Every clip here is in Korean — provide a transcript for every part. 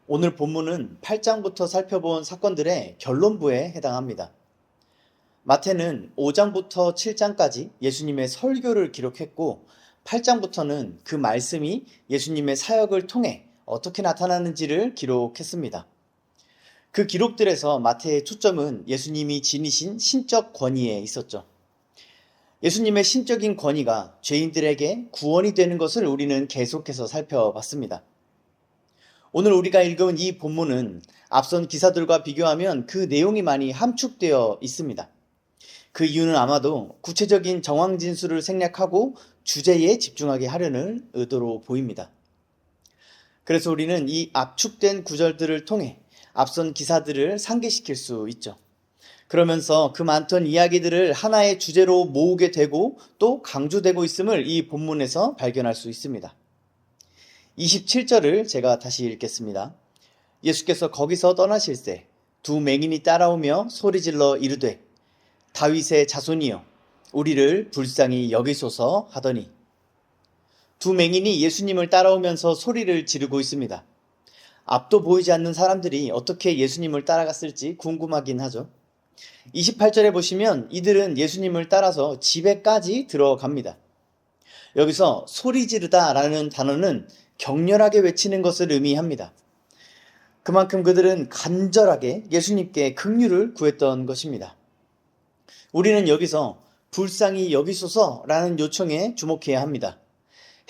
오늘 본문은 8장부터 살펴본 사건들의 결론부에 해당합니다. 마태는 5장부터 7장까지 예수님의 설교를 기록했고 8장부터는 그 말씀이 예수님의 사역을 통해 어떻게 나타나는지를 기록했습니다. 그 기록들에서 마태의 초점은 예수님이 지니신 신적 권위에 있었죠. 예수님의 신적인 권위가 죄인들에게 구원이 되는 것을 우리는 계속해서 살펴봤습니다. 오늘 우리가 읽은 이 본문은 앞선 기사들과 비교하면 그 내용이 많이 함축되어 있습니다. 그 이유는 아마도 구체적인 정황 진술을 생략하고 주제에 집중하게 하려는 의도로 보입니다. 그래서 우리는 이 압축된 구절들을 통해 앞선 기사들을 상기시킬 수 있죠. 그러면서 그 많던 이야기들을 하나의 주제로 모으게 되고 또 강조되고 있음을 이 본문에서 발견할 수 있습니다. 27절을 제가 다시 읽겠습니다. 예수께서 거기서 떠나실새 두 맹인이 따라오며 소리질러 이르되 다윗의 자손이여 우리를 불쌍히 여기소서 하더니, 두 맹인이 예수님을 따라오면서 소리를 지르고 있습니다. 앞도 보이지 않는 사람들이 어떻게 예수님을 따라갔을지 궁금하긴 하죠. 28절에 보시면 이들은 예수님을 따라서 집에까지 들어갑니다. 여기서 소리 지르다 라는 단어는 격렬하게 외치는 것을 의미합니다. 그만큼 그들은 간절하게 예수님께 긍휼을 구했던 것입니다. 우리는 여기서 불쌍히 여기소서라는 요청에 주목해야 합니다.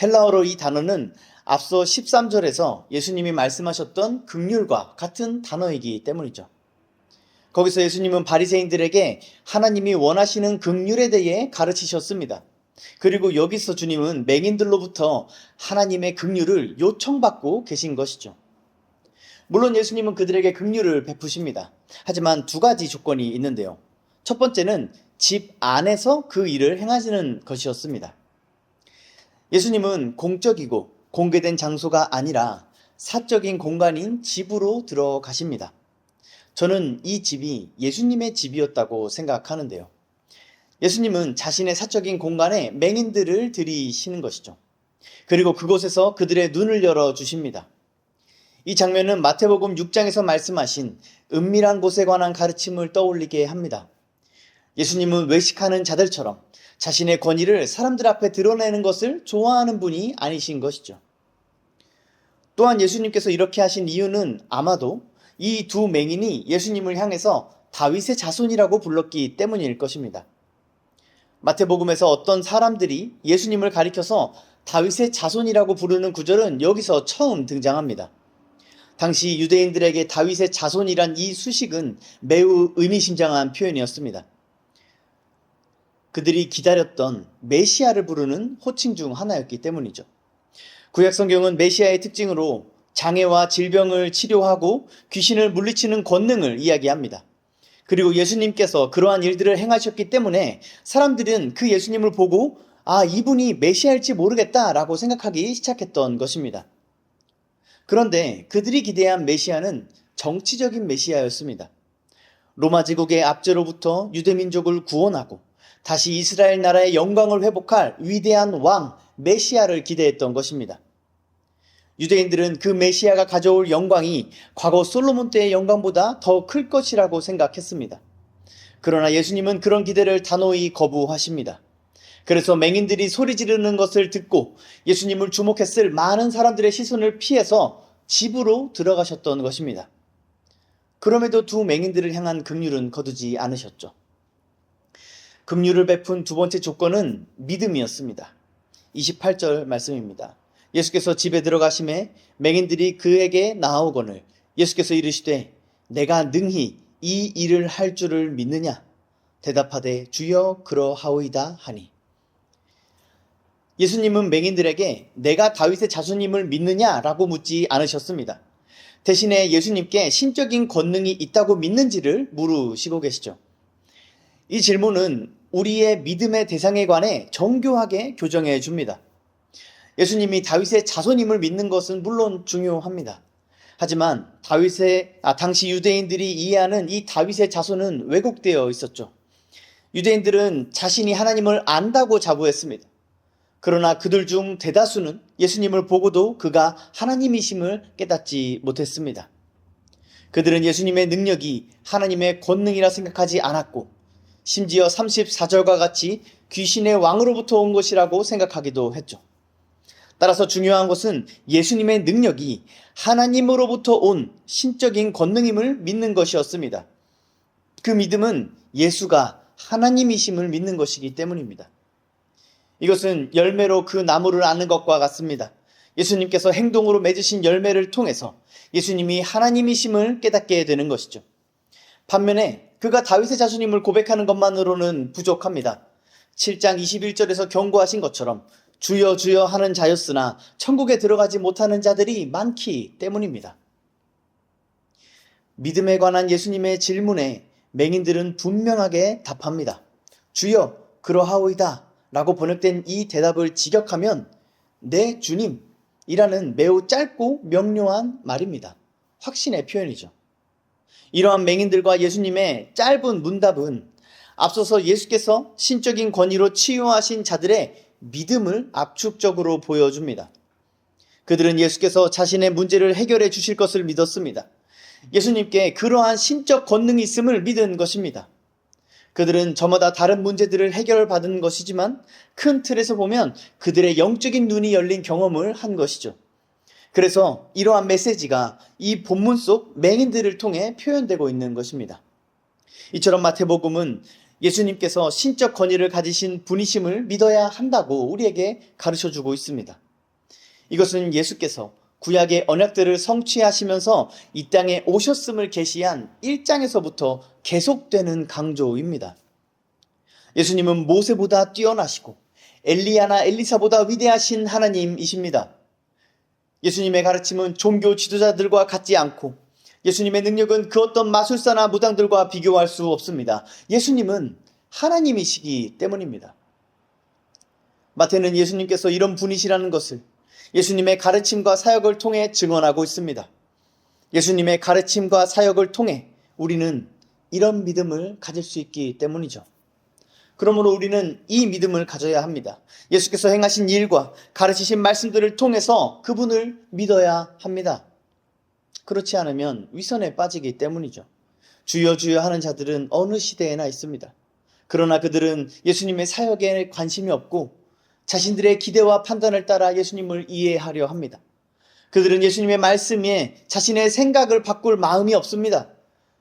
헬라어로 이 단어는 앞서 13절에서 예수님이 말씀하셨던 긍휼과 같은 단어이기 때문이죠. 거기서 예수님은 바리새인들에게 하나님이 원하시는 긍휼에 대해 가르치셨습니다. 그리고 여기서 주님은 맹인들로부터 하나님의 긍휼을 요청받고 계신 것이죠. 물론 예수님은 그들에게 긍휼을 베푸십니다. 하지만 두 가지 조건이 있는데요. 첫 번째는 집 안에서 그 일을 행하시는 것이었습니다. 예수님은 공적이고 공개된 장소가 아니라 사적인 공간인 집으로 들어가십니다. 저는 이 집이 예수님의 집이었다고 생각하는데요. 예수님은 자신의 사적인 공간에 맹인들을 들이시는 것이죠. 그리고 그곳에서 그들의 눈을 열어주십니다. 이 장면은 마태복음 6장에서 말씀하신 은밀한 곳에 관한 가르침을 떠올리게 합니다. 예수님은 외식하는 자들처럼 자신의 권위를 사람들 앞에 드러내는 것을 좋아하는 분이 아니신 것이죠. 또한 예수님께서 이렇게 하신 이유는 아마도 이 두 맹인이 예수님을 향해서 다윗의 자손이라고 불렀기 때문일 것입니다. 마태복음에서 어떤 사람들이 예수님을 가리켜서 다윗의 자손이라고 부르는 구절은 여기서 처음 등장합니다. 당시 유대인들에게 다윗의 자손이란 이 수식은 매우 의미심장한 표현이었습니다. 그들이 기다렸던 메시아를 부르는 호칭 중 하나였기 때문이죠. 구약성경은 메시아의 특징으로 장애와 질병을 치료하고 귀신을 물리치는 권능을 이야기합니다. 그리고 예수님께서 그러한 일들을 행하셨기 때문에 사람들은 그 예수님을 보고 이분이 메시아일지 모르겠다라고 생각하기 시작했던 것입니다. 그런데 그들이 기대한 메시아는 정치적인 메시아였습니다. 로마 제국의 압제로부터 유대민족을 구원하고 다시 이스라엘 나라의 영광을 회복할 위대한 왕 메시아를 기대했던 것입니다. 유대인들은 그 메시아가 가져올 영광이 과거 솔로몬 때의 영광보다 더 클 것이라고 생각했습니다. 그러나 예수님은 그런 기대를 단호히 거부하십니다. 그래서 맹인들이 소리 지르는 것을 듣고 예수님을 주목했을 많은 사람들의 시선을 피해서 집으로 들어가셨던 것입니다. 그럼에도 두 맹인들을 향한 긍휼은 거두지 않으셨죠. 긍휼을 베푼 두 번째 조건은 믿음이었습니다. 28절 말씀입니다. 예수께서 집에 들어가심에 맹인들이 그에게 나아오거늘 예수께서 이르시되 내가 능히 이 일을 할 줄을 믿느냐? 대답하되 주여 그러하오이다 하니. 예수님은 맹인들에게 내가 다윗의 자손임을 믿느냐라고 묻지 않으셨습니다. 대신에 예수님께 신적인 권능이 있다고 믿는지를 물으시고 계시죠. 이 질문은 우리의 믿음의 대상에 관해 정교하게 교정해 줍니다. 예수님이 다윗의 자손임을 믿는 것은 물론 중요합니다. 하지만 당시 유대인들이 이해하는 이 다윗의 자손은 왜곡되어 있었죠. 유대인들은 자신이 하나님을 안다고 자부했습니다. 그러나 그들 중 대다수는 예수님을 보고도 그가 하나님이심을 깨닫지 못했습니다. 그들은 예수님의 능력이 하나님의 권능이라 생각하지 않았고 심지어 34절과 같이 귀신의 왕으로부터 온 것이라고 생각하기도 했죠. 따라서 중요한 것은 예수님의 능력이 하나님으로부터 온 신적인 권능임을 믿는 것이었습니다. 그 믿음은 예수가 하나님이심을 믿는 것이기 때문입니다. 이것은 열매로 그 나무를 아는 것과 같습니다. 예수님께서 행동으로 맺으신 열매를 통해서 예수님이 하나님이심을 깨닫게 되는 것이죠. 반면에 그가 다윗의 자손임을 고백하는 것만으로는 부족합니다. 7장 21절에서 경고하신 것처럼 주여 주여 하는 자였으나 천국에 들어가지 못하는 자들이 많기 때문입니다. 믿음에 관한 예수님의 질문에 맹인들은 분명하게 답합니다. 주여 그러하오이다 라고 번역된 이 대답을 직역하면 네 주님 이라는 매우 짧고 명료한 말입니다. 확신의 표현이죠. 이러한 맹인들과 예수님의 짧은 문답은 앞서서 예수께서 신적인 권위로 치유하신 자들의 믿음을 압축적으로 보여줍니다. 그들은 예수께서 자신의 문제를 해결해 주실 것을 믿었습니다. 예수님께 그러한 신적 권능이 있음을 믿은 것입니다. 그들은 저마다 다른 문제들을 해결받은 것이지만 큰 틀에서 보면 그들의 영적인 눈이 열린 경험을 한 것이죠. 그래서 이러한 메시지가 이 본문 속 맹인들을 통해 표현되고 있는 것입니다. 이처럼 마태복음은 예수님께서 신적 권위를 가지신 분이심을 믿어야 한다고 우리에게 가르쳐주고 있습니다. 이것은 예수께서 구약의 언약들을 성취하시면서 이 땅에 오셨음을 계시한 1장에서부터 계속되는 강조입니다. 예수님은 모세보다 뛰어나시고 엘리야나 엘리사보다 위대하신 하나님이십니다. 예수님의 가르침은 종교 지도자들과 같지 않고 예수님의 능력은 그 어떤 마술사나 무당들과 비교할 수 없습니다. 예수님은 하나님이시기 때문입니다. 마태는 예수님께서 이런 분이시라는 것을 예수님의 가르침과 사역을 통해 증언하고 있습니다. 예수님의 가르침과 사역을 통해 우리는 이런 믿음을 가질 수 있기 때문이죠. 그러므로 우리는 이 믿음을 가져야 합니다. 예수께서 행하신 일과 가르치신 말씀들을 통해서 그분을 믿어야 합니다. 그렇지 않으면 위선에 빠지기 때문이죠. 주여 주여 하는 자들은 어느 시대에나 있습니다. 그러나 그들은 예수님의 사역에 관심이 없고 자신들의 기대와 판단을 따라 예수님을 이해하려 합니다. 그들은 예수님의 말씀에 자신의 생각을 바꿀 마음이 없습니다.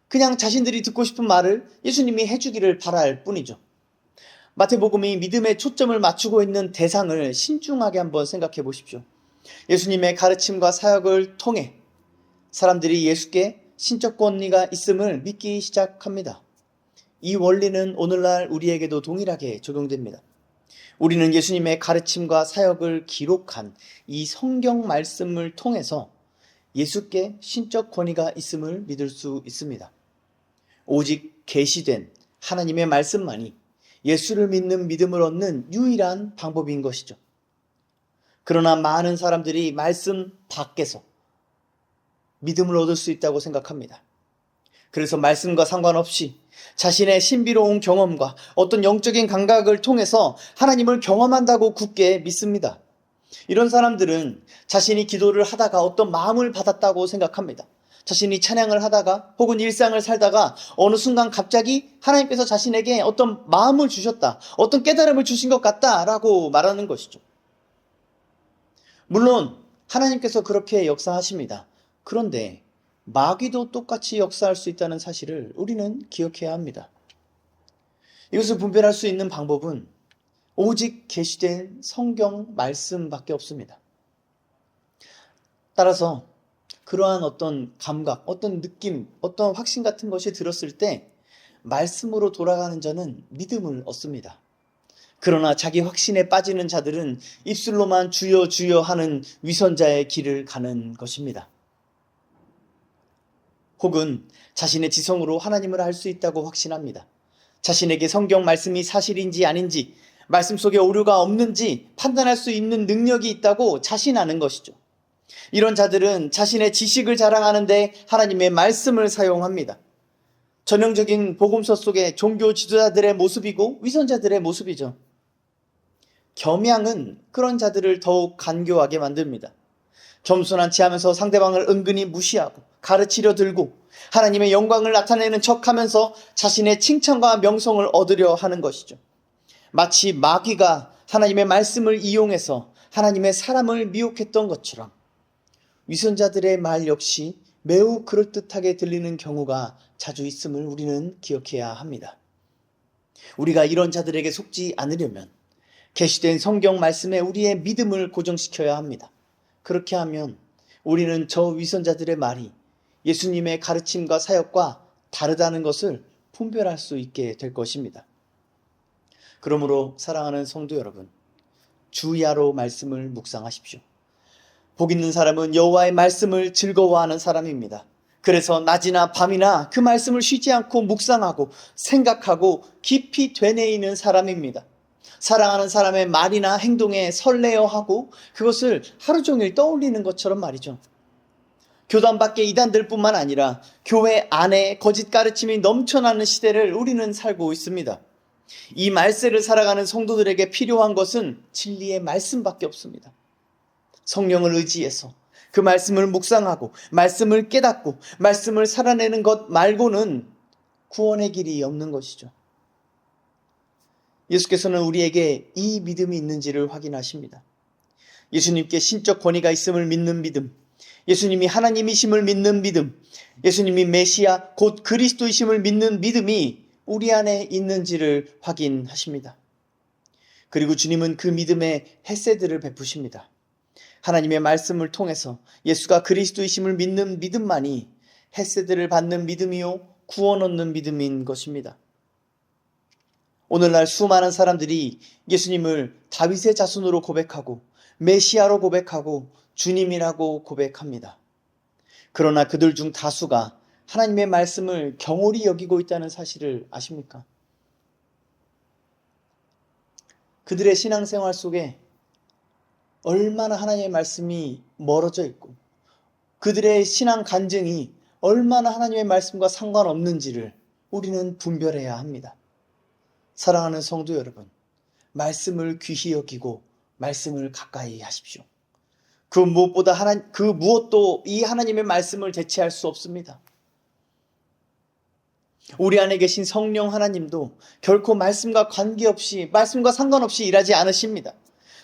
그냥 자신들이 듣고 싶은 말을 예수님이 해주기를 바랄 뿐이죠. 마태복음이 믿음에 초점을 맞추고 있는 대상을 신중하게 한번 생각해 보십시오. 예수님의 가르침과 사역을 통해 사람들이 예수께 신적 권위가 있음을 믿기 시작합니다. 이 원리는 오늘날 우리에게도 동일하게 적용됩니다. 우리는 예수님의 가르침과 사역을 기록한 이 성경 말씀을 통해서 예수께 신적 권위가 있음을 믿을 수 있습니다. 오직 계시된 하나님의 말씀만이 예수를 믿는 믿음을 얻는 유일한 방법인 것이죠. 그러나 많은 사람들이 말씀 밖에서 믿음을 얻을 수 있다고 생각합니다. 그래서 말씀과 상관없이 자신의 신비로운 경험과 어떤 영적인 감각을 통해서 하나님을 경험한다고 굳게 믿습니다. 이런 사람들은 자신이 기도를 하다가 어떤 마음을 받았다고 생각합니다. 자신이 찬양을 하다가 혹은 일상을 살다가 어느 순간 갑자기 하나님께서 자신에게 어떤 마음을 주셨다, 어떤 깨달음을 주신 것 같다라고 말하는 것이죠. 물론 하나님께서 그렇게 역사하십니다. 그런데 마귀도 똑같이 역사할 수 있다는 사실을 우리는 기억해야 합니다. 이것을 분별할 수 있는 방법은 오직 계시된 성경 말씀밖에 없습니다. 따라서 그러한 어떤 감각, 어떤 느낌, 어떤 확신 같은 것이 들었을 때 말씀으로 돌아가는 자는 믿음을 얻습니다. 그러나 자기 확신에 빠지는 자들은 입술로만 주여 주여 하는 위선자의 길을 가는 것입니다. 혹은 자신의 지성으로 하나님을 알 수 있다고 확신합니다. 자신에게 성경 말씀이 사실인지 아닌지, 말씀 속에 오류가 없는지 판단할 수 있는 능력이 있다고 자신하는 것이죠. 이런 자들은 자신의 지식을 자랑하는데 하나님의 말씀을 사용합니다. 전형적인 복음서 속의 종교 지도자들의 모습이고 위선자들의 모습이죠. 겸양은 그런 자들을 더욱 간교하게 만듭니다. 겸손한 체하면서 상대방을 은근히 무시하고 가르치려 들고 하나님의 영광을 나타내는 척하면서 자신의 칭찬과 명성을 얻으려 하는 것이죠. 마치 마귀가 하나님의 말씀을 이용해서 하나님의 사람을 미혹했던 것처럼 위선자들의 말 역시 매우 그럴듯하게 들리는 경우가 자주 있음을 우리는 기억해야 합니다. 우리가 이런 자들에게 속지 않으려면 계시된 성경 말씀에 우리의 믿음을 고정시켜야 합니다. 그렇게 하면 우리는 저 위선자들의 말이 예수님의 가르침과 사역과 다르다는 것을 분별할 수 있게 될 것입니다. 그러므로 사랑하는 성도 여러분, 주야로 말씀을 묵상하십시오. 복 있는 사람은 여호와의 말씀을 즐거워하는 사람입니다. 그래서 낮이나 밤이나 그 말씀을 쉬지 않고 묵상하고 생각하고 깊이 되뇌이는 사람입니다. 사랑하는 사람의 말이나 행동에 설레어하고 그것을 하루 종일 떠올리는 것처럼 말이죠. 교단 밖의 이단들 뿐만 아니라 교회 안에 거짓 가르침이 넘쳐나는 시대를 우리는 살고 있습니다. 이 말세를 살아가는 성도들에게 필요한 것은 진리의 말씀밖에 없습니다. 성령을 의지해서 그 말씀을 묵상하고 말씀을 깨닫고 말씀을 살아내는 것 말고는 구원의 길이 없는 것이죠. 예수께서는 우리에게 이 믿음이 있는지를 확인하십니다. 예수님께 신적 권위가 있음을 믿는 믿음, 예수님이 하나님이심을 믿는 믿음, 예수님이 메시아 곧 그리스도이심을 믿는 믿음이 우리 안에 있는지를 확인하십니다. 그리고 주님은 그 믿음에 헤세드를 베푸십니다. 하나님의 말씀을 통해서 예수가 그리스도이심을 믿는 믿음만이 헤세드를 받는 믿음이요 구원 얻는 믿음인 것입니다. 오늘날 수많은 사람들이 예수님을 다윗의 자손으로 고백하고 메시아로 고백하고 주님이라고 고백합니다. 그러나 그들 중 다수가 하나님의 말씀을 경홀히 여기고 있다는 사실을 아십니까? 그들의 신앙생활 속에 얼마나 하나님의 말씀이 멀어져 있고 그들의 신앙 간증이 얼마나 하나님의 말씀과 상관없는지를 우리는 분별해야 합니다. 사랑하는 성도 여러분, 말씀을 귀히 여기고 말씀을 가까이 하십시오. 그 무엇도 이 하나님의 말씀을 대체할 수 없습니다. 우리 안에 계신 성령 하나님도 결코 말씀과 관계없이, 말씀과 상관없이 일하지 않으십니다.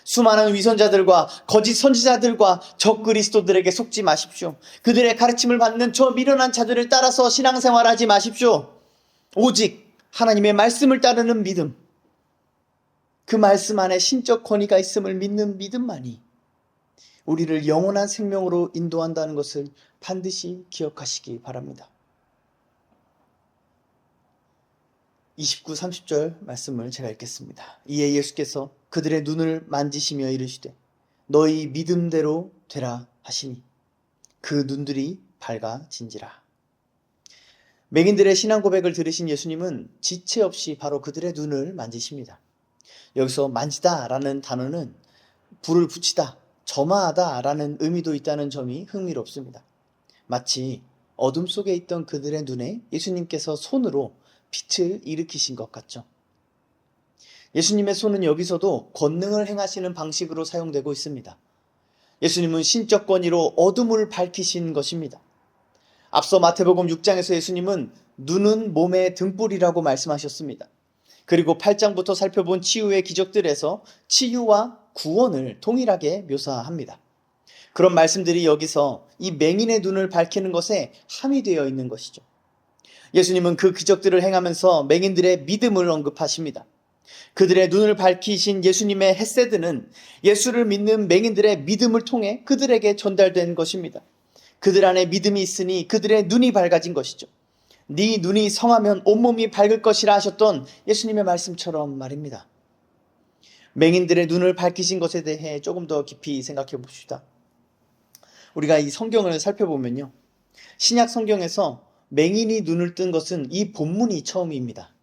수많은 위선자들과 거짓 선지자들과 적그리스도들에게 속지 마십시오. 그들의 가르침을 받는 저 미련한 자들을 따라서 신앙생활하지 마십시오. 오직 하나님의 말씀을 따르는 믿음, 그 말씀 안에 신적 권위가 있음을 믿는 믿음만이 우리를 영원한 생명으로 인도한다는 것을 반드시 기억하시기 바랍니다. 29, 30절 말씀을 제가 읽겠습니다. 이에 예수께서 그들의 눈을 만지시며 이르시되 너희 믿음대로 되라 하시니 그 눈들이 밝아진지라. 맹인들의 신앙 고백을 들으신 예수님은 지체 없이 바로 그들의 눈을 만지십니다. 여기서 만지다 라는 단어는 불을 붙이다, 점화하다 라는 의미도 있다는 점이 흥미롭습니다. 마치 어둠 속에 있던 그들의 눈에 예수님께서 손으로 빛을 일으키신 것 같죠. 예수님의 손은 여기서도 권능을 행하시는 방식으로 사용되고 있습니다. 예수님은 신적 권위로 어둠을 밝히신 것입니다. 앞서 마태복음 6장에서 예수님은 눈은 몸의 등불이라고 말씀하셨습니다. 그리고 8장부터 살펴본 치유의 기적들에서 치유와 구원을 동일하게 묘사합니다. 그런 말씀들이 여기서 이 맹인의 눈을 밝히는 것에 함의되어 있는 것이죠. 예수님은 그 기적들을 행하면서 맹인들의 믿음을 언급하십니다. 그들의 눈을 밝히신 예수님의 헤세드는 예수를 믿는 맹인들의 믿음을 통해 그들에게 전달된 것입니다. 그들 안에 믿음이 있으니 그들의 눈이 밝아진 것이죠. 네 눈이 성하면 온몸이 밝을 것이라 하셨던 예수님의 말씀처럼 말입니다. 맹인들의 눈을 밝히신 것에 대해 조금 더 깊이 생각해 봅시다. 우리가 이 성경을 살펴보면요, 신약 성경에서 맹인이 눈을 뜬 것은 이 본문이 처음입니다.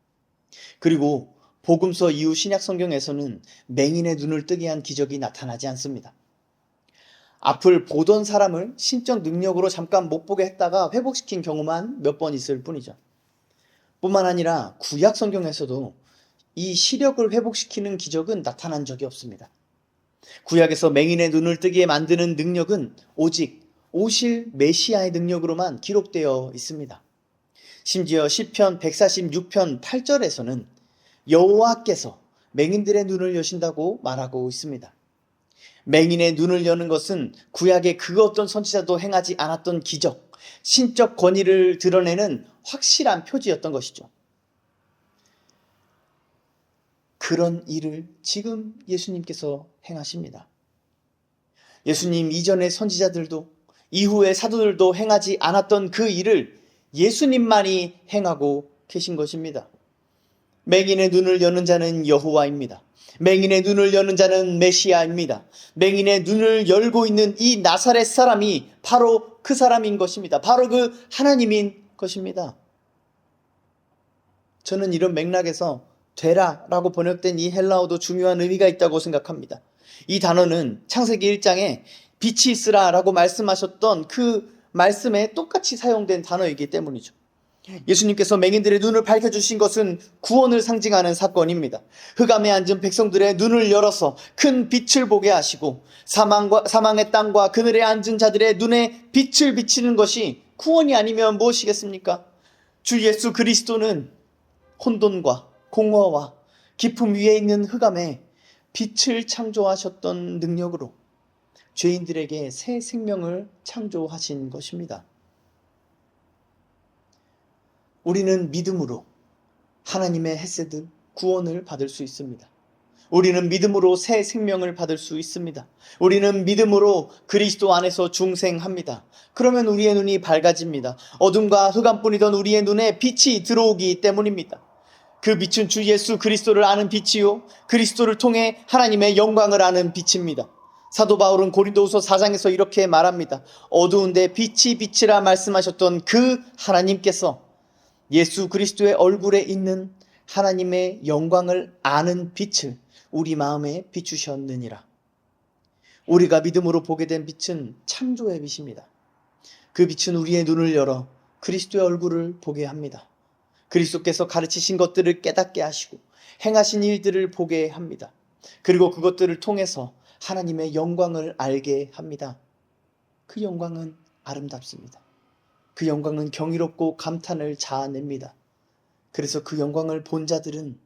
그리고 복음서 이후 신약 성경에서는 맹인의 눈을 뜨게 한 기적이 나타나지 않습니다. 앞을 보던 사람을 신적 능력으로 잠깐 못 보게 했다가 회복시킨 경우만 몇 번 있을 뿐이죠. 뿐만 아니라 구약 성경에서도 이 시력을 회복시키는 기적은 나타난 적이 없습니다. 구약에서 맹인의 눈을 뜨게 만드는 능력은 오직 오실 메시아의 능력으로만 기록되어 있습니다. 심지어 시편 146편 8절에서는 여호와께서 맹인들의 눈을 여신다고 말하고 있습니다. 맹인의 눈을 여는 것은 구약의 그 어떤 선지자도 행하지 않았던 기적, 신적 권위를 드러내는 확실한 표지였던 것이죠. 그런 일을 지금 예수님께서 행하십니다. 예수님 이전의 선지자들도 이후의 사도들도 행하지 않았던 그 일을 예수님만이 행하고 계신 것입니다. 맹인의 눈을 여는 자는 여호와입니다. 맹인의 눈을 여는 자는 메시아입니다. 맹인의 눈을 열고 있는 이 나사렛 사람이 바로 그 사람인 것입니다. 바로 그 하나님인 것입니다. 저는 이런 맥락에서 되라라고 번역된 이 헬라어도 중요한 의미가 있다고 생각합니다. 이 단어는 창세기 1장에 빛이 있으라라고 말씀하셨던 그 말씀에 똑같이 사용된 단어이기 때문이죠. 예수님께서 맹인들의 눈을 밝혀주신 것은 구원을 상징하는 사건입니다. 흑암에 앉은 백성들의 눈을 열어서 큰 빛을 보게 하시고 사망의 땅과 그늘에 앉은 자들의 눈에 빛을 비치는 것이 구원이 아니면 무엇이겠습니까? 주 예수 그리스도는 혼돈과 공허와 깊음 위에 있는 흑암에 빛을 창조하셨던 능력으로 죄인들에게 새 생명을 창조하신 것입니다. 우리는 믿음으로 하나님의 헤세드 구원을 받을 수 있습니다. 우리는 믿음으로 새 생명을 받을 수 있습니다. 우리는 믿음으로 그리스도 안에서 중생합니다. 그러면 우리의 눈이 밝아집니다. 어둠과 흑암뿐이던 우리의 눈에 빛이 들어오기 때문입니다. 그 빛은 주 예수 그리스도를 아는 빛이요 그리스도를 통해 하나님의 영광을 아는 빛입니다. 사도 바울은 고린도후서 4장에서 이렇게 말합니다. 어두운데 빛이 빛이라 말씀하셨던 그 하나님께서 예수 그리스도의 얼굴에 있는 하나님의 영광을 아는 빛을 우리 마음에 비추셨느니라. 우리가 믿음으로 보게 된 빛은 창조의 빛입니다. 그 빛은 우리의 눈을 열어 그리스도의 얼굴을 보게 합니다. 그리스도께서 가르치신 것들을 깨닫게 하시고 행하신 일들을 보게 합니다. 그리고 그것들을 통해서 하나님의 영광을 알게 합니다. 그 영광은 아름답습니다. 그 영광은 경이롭고 감탄을 자아냅니다. 그래서 그 영광을 본 자들은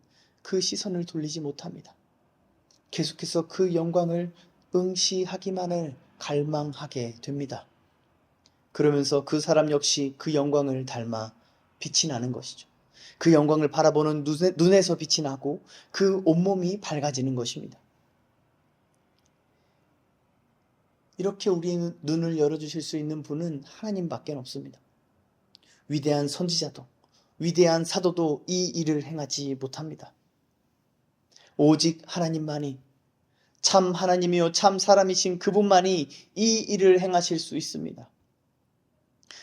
그 시선을 돌리지 못합니다. 계속해서 그 영광을 응시하기만을 갈망하게 됩니다. 그러면서 그 사람 역시 그 영광을 닮아 빛이 나는 것이죠. 그 영광을 바라보는 눈에서 빛이 나고 그 온몸이 밝아지는 것입니다. 이렇게 우리의 눈을 열어주실 수 있는 분은 하나님밖에 없습니다. 위대한 선지자도 위대한 사도도 이 일을 행하지 못합니다. 오직 하나님만이 참 하나님이요 참 사람이신 그분만이 이 일을 행하실 수 있습니다.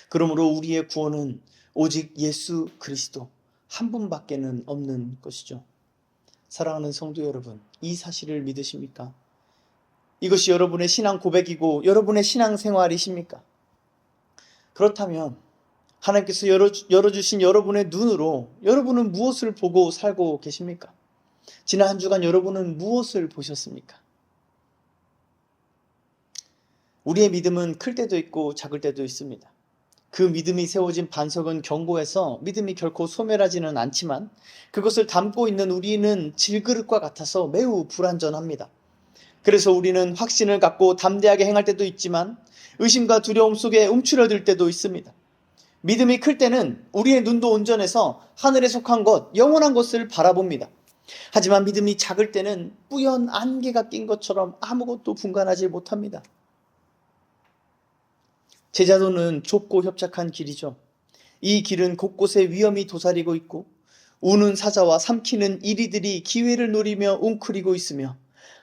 그러므로 우리의 구원은 오직 예수 그리스도 한 분밖에는 없는 것이죠. 사랑하는 성도 여러분, 이 사실을 믿으십니까? 이것이 여러분의 신앙 고백이고 여러분의 신앙 생활이십니까? 그렇다면 하나님께서 열어주신 여러분의 눈으로 여러분은 무엇을 보고 살고 계십니까? 지난 한 주간 여러분은 무엇을 보셨습니까? 우리의 믿음은 클 때도 있고 작을 때도 있습니다. 그 믿음이 세워진 반석은 견고해서 믿음이 결코 소멸하지는 않지만 그것을 담고 있는 우리는 질그릇과 같아서 매우 불완전합니다. 그래서 우리는 확신을 갖고 담대하게 행할 때도 있지만 의심과 두려움 속에 움츠러들 때도 있습니다. 믿음이 클 때는 우리의 눈도 온전해서 하늘에 속한 것, 영원한 것을 바라봅니다. 하지만 믿음이 작을 때는 뿌연 안개가 낀 것처럼 아무것도 분간하지 못합니다. 제자도는 좁고 협착한 길이죠. 이 길은 곳곳에 위험이 도사리고 있고 우는 사자와 삼키는 이리들이 기회를 노리며 웅크리고 있으며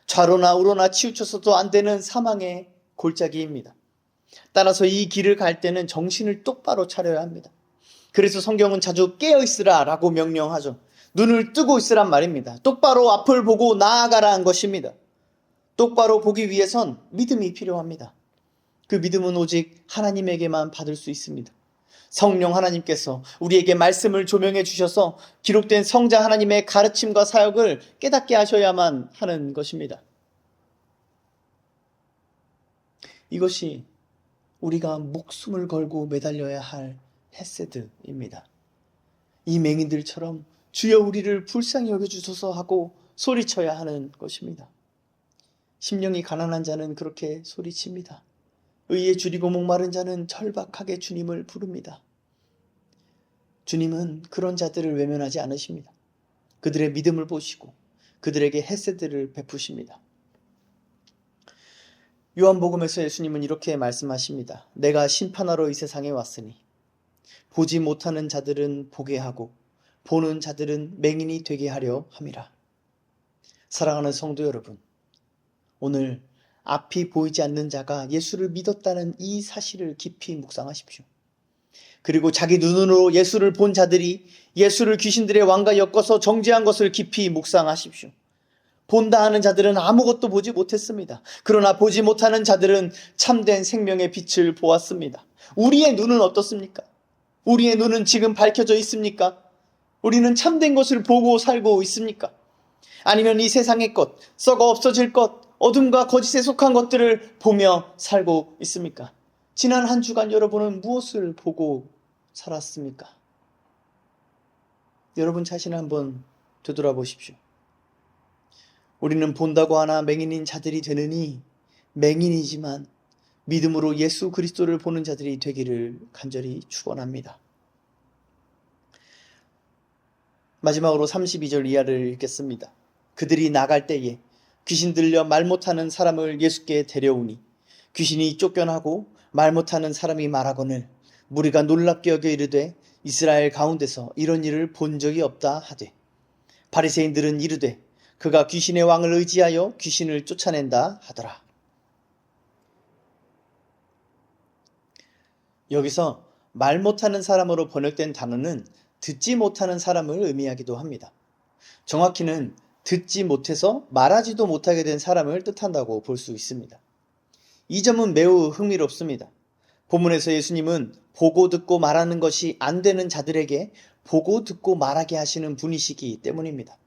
좌로나 우로나 치우쳐서도 안 되는 사망의 골짜기입니다. 따라서 이 길을 갈 때는 정신을 똑바로 차려야 합니다. 그래서 성경은 자주 깨어있으라 라고 명령하죠. 눈을 뜨고 있으란 말입니다. 똑바로 앞을 보고 나아가라는 것입니다. 똑바로 보기 위해선 믿음이 필요합니다. 그 믿음은 오직 하나님에게만 받을 수 있습니다. 성령 하나님께서 우리에게 말씀을 조명해 주셔서 기록된 성자 하나님의 가르침과 사역을 깨닫게 하셔야만 하는 것입니다. 이것이 우리가 목숨을 걸고 매달려야 할 헤세드입니다. 이 맹인들처럼 주여 우리를 불쌍히 여겨주소서 하고 소리쳐야 하는 것입니다. 심령이 가난한 자는 그렇게 소리칩니다. 의에 줄이고 목마른 자는 절박하게 주님을 부릅니다. 주님은 그런 자들을 외면하지 않으십니다. 그들의 믿음을 보시고 그들에게 헤세드를 베푸십니다. 요한복음에서 예수님은 이렇게 말씀하십니다. 내가 심판하러 이 세상에 왔으니 보지 못하는 자들은 보게 하고 보는 자들은 맹인이 되게 하려 함이라. 사랑하는 성도 여러분, 오늘 앞이 보이지 않는 자가 예수를 믿었다는 이 사실을 깊이 묵상하십시오. 그리고 자기 눈으로 예수를 본 자들이 예수를 귀신들의 왕과 엮어서 정죄한 것을 깊이 묵상하십시오. 본다 하는 자들은 아무것도 보지 못했습니다. 그러나 보지 못하는 자들은 참된 생명의 빛을 보았습니다. 우리의 눈은 어떻습니까? 우리의 눈은 지금 밝혀져 있습니까? 우리는 참된 것을 보고 살고 있습니까? 아니면 이 세상의 것, 썩어 없어질 것, 어둠과 거짓에 속한 것들을 보며 살고 있습니까? 지난 한 주간 여러분은 무엇을 보고 살았습니까? 여러분 자신을 한번 되돌아보십시오. 우리는 본다고 하나 맹인인 자들이 되느니 맹인이지만 믿음으로 예수 그리스도를 보는 자들이 되기를 간절히 축원합니다. 마지막으로 32절 이하를 읽겠습니다. 그들이 나갈 때에 귀신 들려 말 못하는 사람을 예수께 데려오니 귀신이 쫓겨나고 말 못하는 사람이 말하거늘 무리가 놀랍게 여겨 이르되 이스라엘 가운데서 이런 일을 본 적이 없다 하되 바리새인들은 이르되 그가 귀신의 왕을 의지하여 귀신을 쫓아낸다 하더라. 여기서 말 못하는 사람으로 번역된 단어는 듣지 못하는 사람을 의미하기도 합니다. 정확히는 듣지 못해서 말하지도 못하게 된 사람을 뜻한다고 볼 수 있습니다. 이 점은 매우 흥미롭습니다. 본문에서 예수님은 보고 듣고 말하는 것이 안 되는 자들에게 보고 듣고 말하게 하시는 분이시기 때문입니다.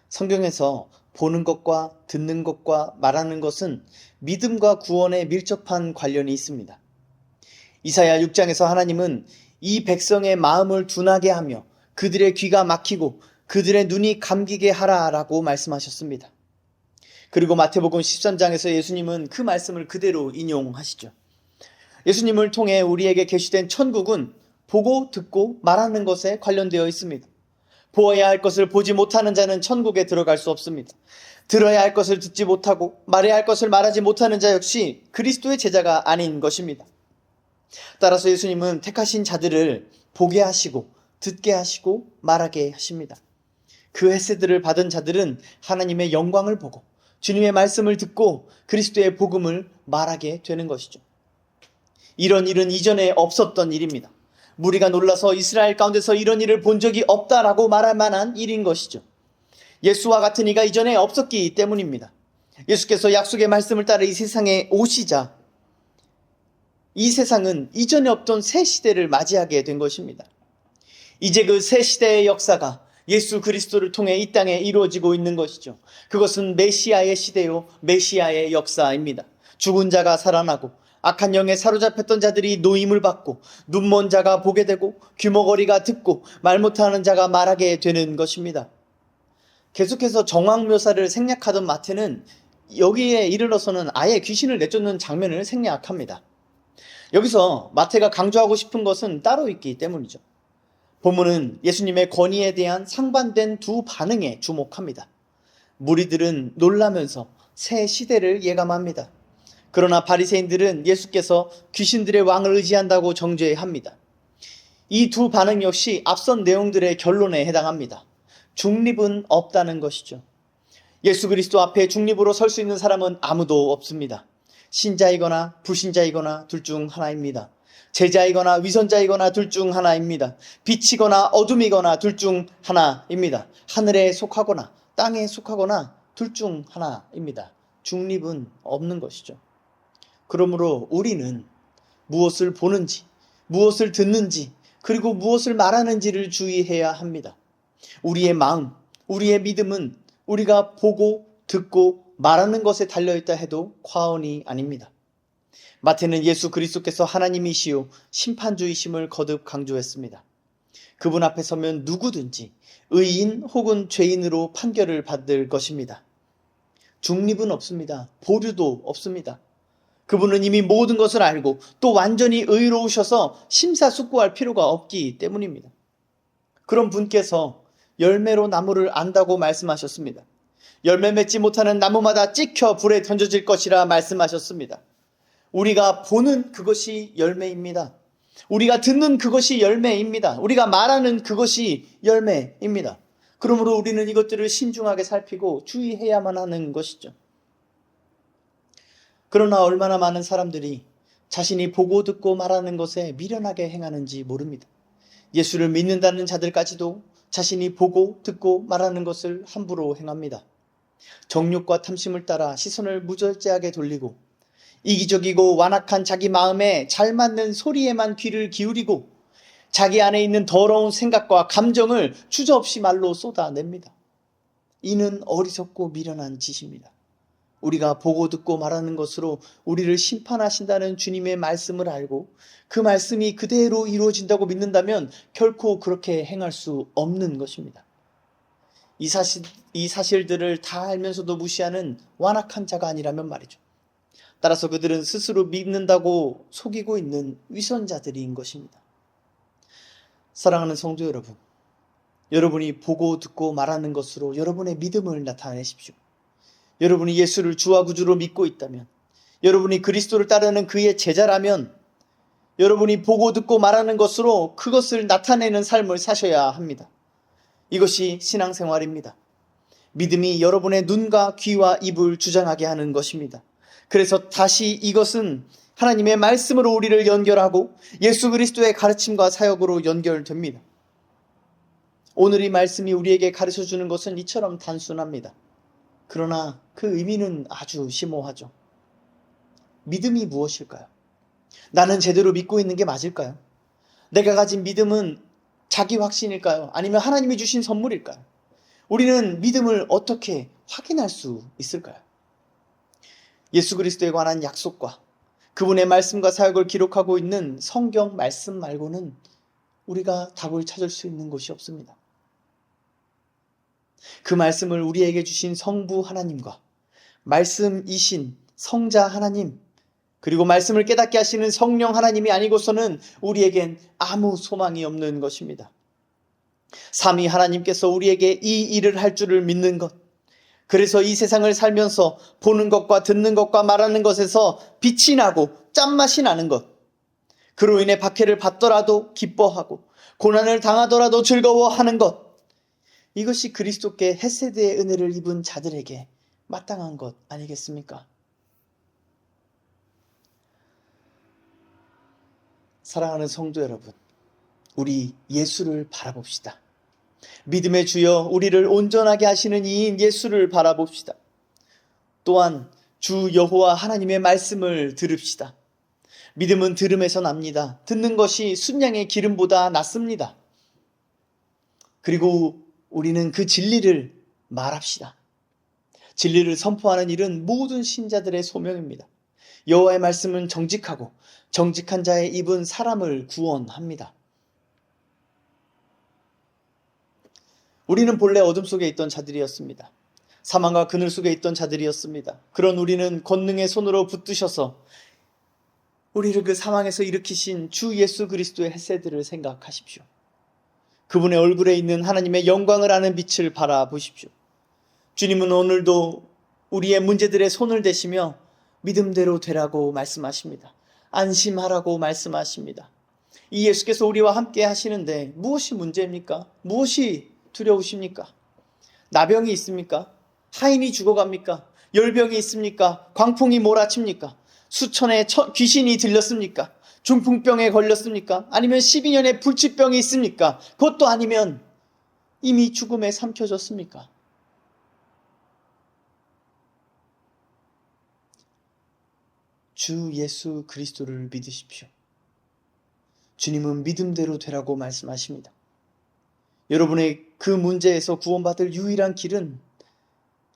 성경에서 보는 것과 듣는 것과 말하는 것은 믿음과 구원에 밀접한 관련이 있습니다. 이사야 6장에서 하나님은 이 백성의 마음을 둔하게 하며 그들의 귀가 막히고 그들의 눈이 감기게 하라라고 말씀하셨습니다. 그리고 마태복음 13장에서 예수님은 그 말씀을 그대로 인용하시죠. 예수님을 통해 우리에게 계시된 천국은 보고 듣고 말하는 것에 관련되어 있습니다. 보아야 할 것을 보지 못하는 자는 천국에 들어갈 수 없습니다. 들어야 할 것을 듣지 못하고 말해야 할 것을 말하지 못하는 자 역시 그리스도의 제자가 아닌 것입니다. 따라서 예수님은 택하신 자들을 보게 하시고 듣게 하시고 말하게 하십니다. 그 헤세드를 받은 자들은 하나님의 영광을 보고 주님의 말씀을 듣고 그리스도의 복음을 말하게 되는 것이죠. 이런 일은 이전에 없었던 일입니다. 무리가 놀라서 이스라엘 가운데서 이런 일을 본 적이 없다라고 말할 만한 일인 것이죠. 예수와 같은 이가 이전에 없었기 때문입니다. 예수께서 약속의 말씀을 따라 이 세상에 오시자 이 세상은 이전에 없던 새 시대를 맞이하게 된 것입니다. 이제 그 새 시대의 역사가 예수 그리스도를 통해 이 땅에 이루어지고 있는 것이죠. 그것은 메시아의 시대요, 메시아의 역사입니다. 죽은 자가 살아나고 악한 영에 사로잡혔던 자들이 노임을 받고 눈먼 자가 보게 되고 귀머거리가 듣고 말 못하는 자가 말하게 되는 것입니다. 계속해서 정황 묘사를 생략하던 마태는 여기에 이르러서는 아예 귀신을 내쫓는 장면을 생략합니다. 여기서 마태가 강조하고 싶은 것은 따로 있기 때문이죠. 본문은 예수님의 권위에 대한 상반된 두 반응에 주목합니다. 무리들은 놀라면서 새 시대를 예감합니다. 그러나 바리새인들은 예수께서 귀신들의 왕을 의지한다고 정죄합니다. 이 두 반응 역시 앞선 내용들의 결론에 해당합니다. 중립은 없다는 것이죠. 예수 그리스도 앞에 중립으로 설 수 있는 사람은 아무도 없습니다. 신자이거나 불신자이거나 둘 중 하나입니다. 제자이거나 위선자이거나 둘 중 하나입니다. 빛이거나 어둠이거나 둘 중 하나입니다. 하늘에 속하거나 땅에 속하거나 둘 중 하나입니다. 중립은 없는 것이죠. 그러므로 우리는 무엇을 보는지 무엇을 듣는지, 그리고 무엇을 말하는지를 주의해야 합니다. 우리의 마음, 우리의 믿음은 우리가 보고 듣고 말하는 것에 달려있다 해도 과언이 아닙니다. 마태는 예수 그리스도께서 하나님이시요 심판주이심을 거듭 강조했습니다. 그분 앞에 서면 누구든지 의인 혹은 죄인으로 판결을 받을 것입니다. 중립은 없습니다. 보류도 없습니다. 그분은 이미 모든 것을 알고 또 완전히 의로우셔서 심사숙고할 필요가 없기 때문입니다. 그런 분께서 열매로 나무를 안다고 말씀하셨습니다. 열매 맺지 못하는 나무마다 찍혀 불에 던져질 것이라 말씀하셨습니다. 우리가 보는 그것이 열매입니다. 우리가 듣는 그것이 열매입니다. 우리가 말하는 그것이 열매입니다. 그러므로 우리는 이것들을 신중하게 살피고 주의해야만 하는 것이죠. 그러나 얼마나 많은 사람들이 자신이 보고 듣고 말하는 것에 미련하게 행하는지 모릅니다. 예수를 믿는다는 자들까지도 자신이 보고 듣고 말하는 것을 함부로 행합니다. 정욕과 탐심을 따라 시선을 무절제하게 돌리고 이기적이고 완악한 자기 마음에 잘 맞는 소리에만 귀를 기울이고 자기 안에 있는 더러운 생각과 감정을 주저없이 말로 쏟아냅니다. 이는 어리석고 미련한 짓입니다. 우리가 보고 듣고 말하는 것으로 우리를 심판하신다는 주님의 말씀을 알고 그 말씀이 그대로 이루어진다고 믿는다면 결코 그렇게 행할 수 없는 것입니다. 이 사실들을 다 알면서도 무시하는 완악한 자가 아니라면 말이죠. 따라서 그들은 스스로 믿는다고 속이고 있는 위선자들인 것입니다. 사랑하는 성도 여러분, 여러분이 보고 듣고 말하는 것으로 여러분의 믿음을 나타내십시오. 여러분이 예수를 주와 구주로 믿고 있다면, 여러분이 그리스도를 따르는 그의 제자라면 여러분이 보고 듣고 말하는 것으로 그것을 나타내는 삶을 사셔야 합니다. 이것이 신앙생활입니다. 믿음이 여러분의 눈과 귀와 입을 주장하게 하는 것입니다. 그래서 다시 이것은 하나님의 말씀으로 우리를 연결하고 예수 그리스도의 가르침과 사역으로 연결됩니다. 오늘 이 말씀이 우리에게 가르쳐주는 것은 이처럼 단순합니다. 그러나 그 의미는 아주 심오하죠. 믿음이 무엇일까요? 나는 제대로 믿고 있는 게 맞을까요? 내가 가진 믿음은 자기 확신일까요? 아니면 하나님이 주신 선물일까요? 우리는 믿음을 어떻게 확인할 수 있을까요? 예수 그리스도에 관한 약속과 그분의 말씀과 사역을 기록하고 있는 성경 말씀 말고는 우리가 답을 찾을 수 있는 곳이 없습니다. 그 말씀을 우리에게 주신 성부 하나님과 말씀이신 성자 하나님, 그리고 말씀을 깨닫게 하시는 성령 하나님이 아니고서는 우리에겐 아무 소망이 없는 것입니다. 삼위 하나님께서 우리에게 이 일을 할 줄을 믿는 것, 그래서 이 세상을 살면서 보는 것과 듣는 것과 말하는 것에서 빛이 나고 짠맛이 나는 것, 그로 인해 박해를 받더라도 기뻐하고 고난을 당하더라도 즐거워하는 것, 이것이 그리스도께 헤세드의 은혜를 입은 자들에게 마땅한 것 아니겠습니까? 사랑하는 성도 여러분, 우리 예수를 바라봅시다. 믿음의 주여 우리를 온전하게 하시는 이인 예수를 바라봅시다. 또한 주 여호와 하나님의 말씀을 들읍시다. 믿음은 들음에서 납니다. 듣는 것이 순양의 기름보다 낫습니다. 그리고 우리는 그 진리를 말합시다. 진리를 선포하는 일은 모든 신자들의 소명입니다. 여호와의 말씀은 정직하고 정직한 자의 입은 사람을 구원합니다. 우리는 본래 어둠 속에 있던 자들이었습니다. 사망과 그늘 속에 있던 자들이었습니다. 그런 우리는 권능의 손으로 붙드셔서 우리를 그 사망에서 일으키신 주 예수 그리스도의 헤세드를 생각하십시오. 그분의 얼굴에 있는 하나님의 영광을 아는 빛을 바라보십시오. 주님은 오늘도 우리의 문제들의 손을 대시며 믿음대로 되라고 말씀하십니다. 안심하라고 말씀하십니다. 이 예수께서 우리와 함께 하시는데 무엇이 문제입니까? 무엇이 두려우십니까? 나병이 있습니까? 하인이 죽어갑니까? 열병이 있습니까? 광풍이 몰아칩니까? 수천의 귀신이 들렸습니까? 중풍병에 걸렸습니까? 아니면 12년의 불치병이 있습니까? 그것도 아니면 이미 죽음에 삼켜졌습니까? 주 예수 그리스도를 믿으십시오. 주님은 믿음대로 되라고 말씀하십니다. 여러분의 그 문제에서 구원받을 유일한 길은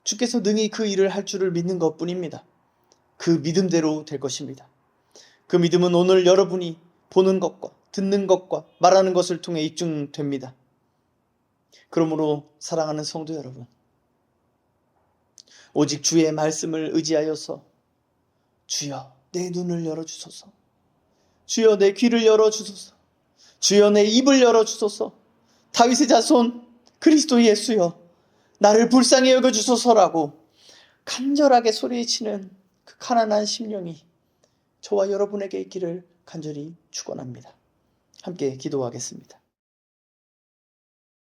주께서 능히 그 일을 할 줄을 믿는 것뿐입니다. 그 믿음대로 될 것입니다. 그 믿음은 오늘 여러분이 보는 것과 듣는 것과 말하는 것을 통해 입증됩니다. 그러므로 사랑하는 성도 여러분, 오직 주의 말씀을 의지하여서 주여 내 눈을 열어주소서, 주여 내 귀를 열어주소서, 주여 내 입을 열어주소서, 다윗의 자손 그리스도 예수여 나를 불쌍히 여겨주소서라고 간절하게 소리치는 그 가난한 심령이 저와 여러분에게 있기를 간절히 축원합니다. 함께 기도하겠습니다.